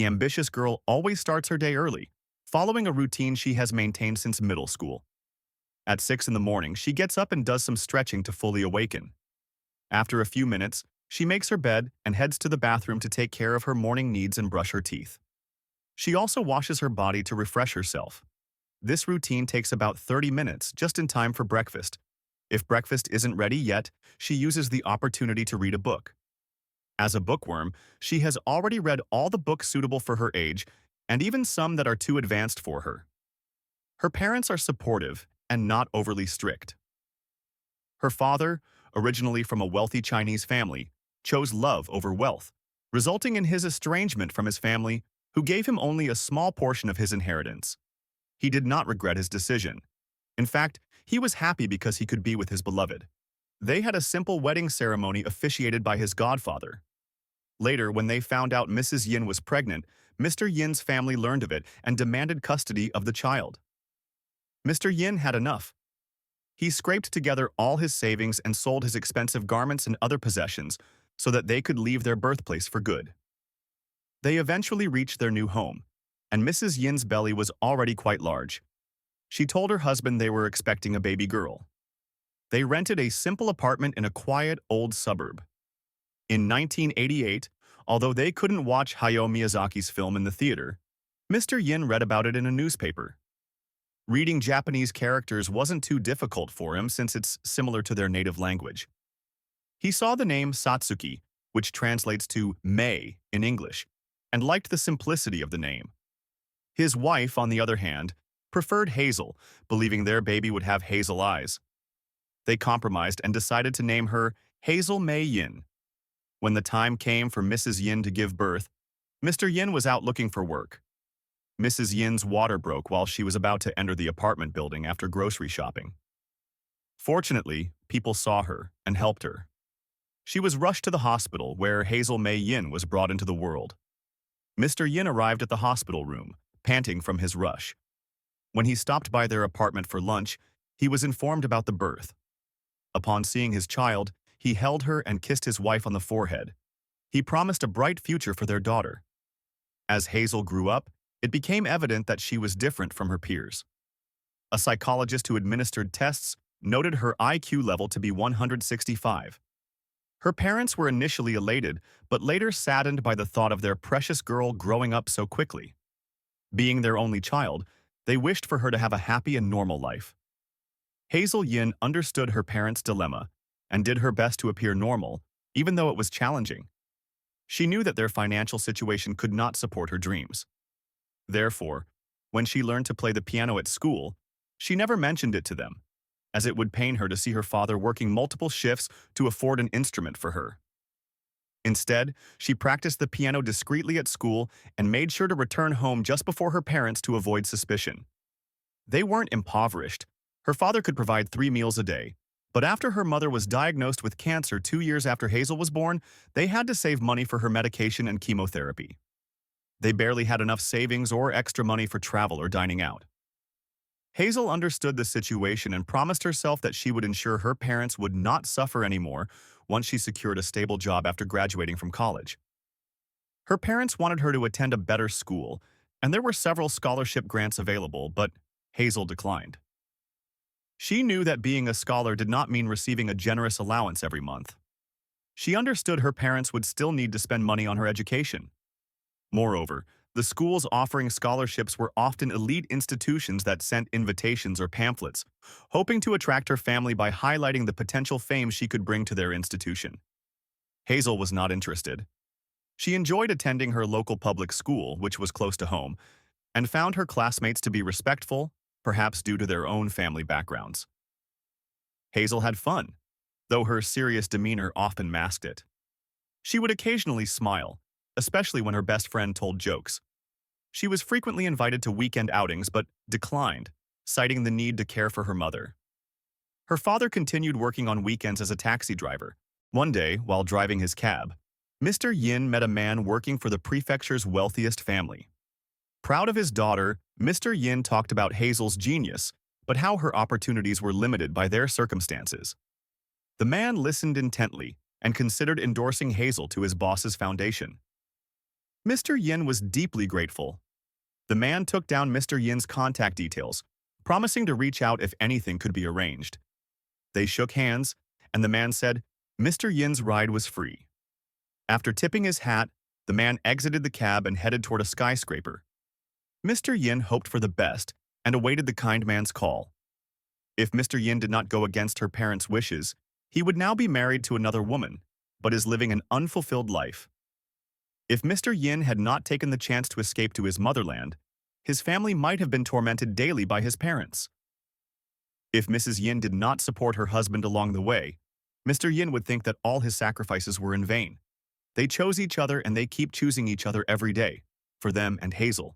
the ambitious girl always starts her day early, following a routine she has maintained since middle school. At 6 in the morning, she gets up and does some stretching to fully awaken. After a few minutes, she makes her bed and heads to the bathroom to take care of her morning needs and brush her teeth. She also washes her body to refresh herself. This routine takes about 30 minutes, just in time for breakfast. If breakfast isn't ready yet, she uses the opportunity to read a book. As a bookworm, she has already read all the books suitable for her age, and even some that are too advanced for her. Her parents are supportive and not overly strict. Her father, originally from a wealthy Chinese family, chose love over wealth, resulting in his estrangement from his family, who gave him only a small portion of his inheritance. He did not regret his decision. In fact, he was happy because he could be with his beloved. They had a simple wedding ceremony officiated by his godfather. Later, when they found out Mrs. Yin was pregnant, Mr. Yin's family learned of it and demanded custody of the child. Mr. Yin had enough. He scraped together all his savings and sold his expensive garments and other possessions so that they could leave their birthplace for good. They eventually reached their new home, and Mrs. Yin's belly was already quite large. She told her husband they were expecting a baby girl. They rented a simple apartment in a quiet, old suburb. In 1988, although they couldn't watch Hayao Miyazaki's film in the theater, Mr. Yin read about it in a newspaper. Reading Japanese characters wasn't too difficult for him since it's similar to their native language. He saw the name Satsuki, which translates to May in English, and liked the simplicity of the name. His wife, on the other hand, preferred Hazel, believing their baby would have hazel eyes. They compromised and decided to name her Hazel May Yin. When the time came for Mrs. Yin to give birth, Mr. Yin was out looking for work. Mrs. Yin's water broke while she was about to enter the apartment building after grocery shopping. Fortunately, people saw her and helped her. She was rushed to the hospital where Hazel May Yin was brought into the world. Mr. Yin arrived at the hospital room, panting from his rush. When he stopped by their apartment for lunch, he was informed about the birth. Upon seeing his child, he held her and kissed his wife on the forehead. He promised a bright future for their daughter. As Hazel grew up, it became evident that she was different from her peers. A psychologist who administered tests noted her IQ level to be 165. Her parents were initially elated, but later saddened by the thought of their precious girl growing up so quickly. Being their only child, they wished for her to have a happy and normal life. Hazel Yin understood her parents' dilemma and did her best to appear normal, even though it was challenging. She knew that their financial situation could not support her dreams. Therefore, when she learned to play the piano at school, she never mentioned it to them, as it would pain her to see her father working multiple shifts to afford an instrument for her. Instead, she practiced the piano discreetly at school and made sure to return home just before her parents to avoid suspicion. They weren't impoverished. Her father could provide 3 meals a day, but after her mother was diagnosed with cancer 2 years after Hazel was born, they had to save money for her medication and chemotherapy. They barely had enough savings or extra money for travel or dining out. Hazel understood the situation and promised herself that she would ensure her parents would not suffer anymore once she secured a stable job after graduating from college. Her parents wanted her to attend a better school, and there were several scholarship grants available, but Hazel declined. She knew that being a scholar did not mean receiving a generous allowance every month. She understood her parents would still need to spend money on her education. Moreover, the schools offering scholarships were often elite institutions that sent invitations or pamphlets, hoping to attract her family by highlighting the potential fame she could bring to their institution. Hazel was not interested. She enjoyed attending her local public school, which was close to home, and found her classmates to be respectful, perhaps due to their own family backgrounds. Hazel had fun, though her serious demeanor often masked it. She would occasionally smile, especially when her best friend told jokes. She was frequently invited to weekend outings but declined, citing the need to care for her mother. Her father continued working on weekends as a taxi driver. One day, while driving his cab, Mr. Yin met a man working for the prefecture's wealthiest family. Proud of his daughter, Mr. Yin talked about Hazel's genius, but how her opportunities were limited by their circumstances. The man listened intently and considered endorsing Hazel to his boss's foundation. Mr. Yin was deeply grateful. The man took down Mr. Yin's contact details, promising to reach out if anything could be arranged. They shook hands, and the man said Mr. Yin's ride was free. After tipping his hat, the man exited the cab and headed toward a skyscraper. Mr. Yin hoped for the best and awaited the kind man's call. If Mr. Yin did not go against her parents' wishes, he would now be married to another woman, but is living an unfulfilled life. If Mr. Yin had not taken the chance to escape to his motherland, his family might have been tormented daily by his parents. If Mrs. Yin did not support her husband along the way, Mr. Yin would think that all his sacrifices were in vain. They chose each other and they keep choosing each other every day, for them and Hazel.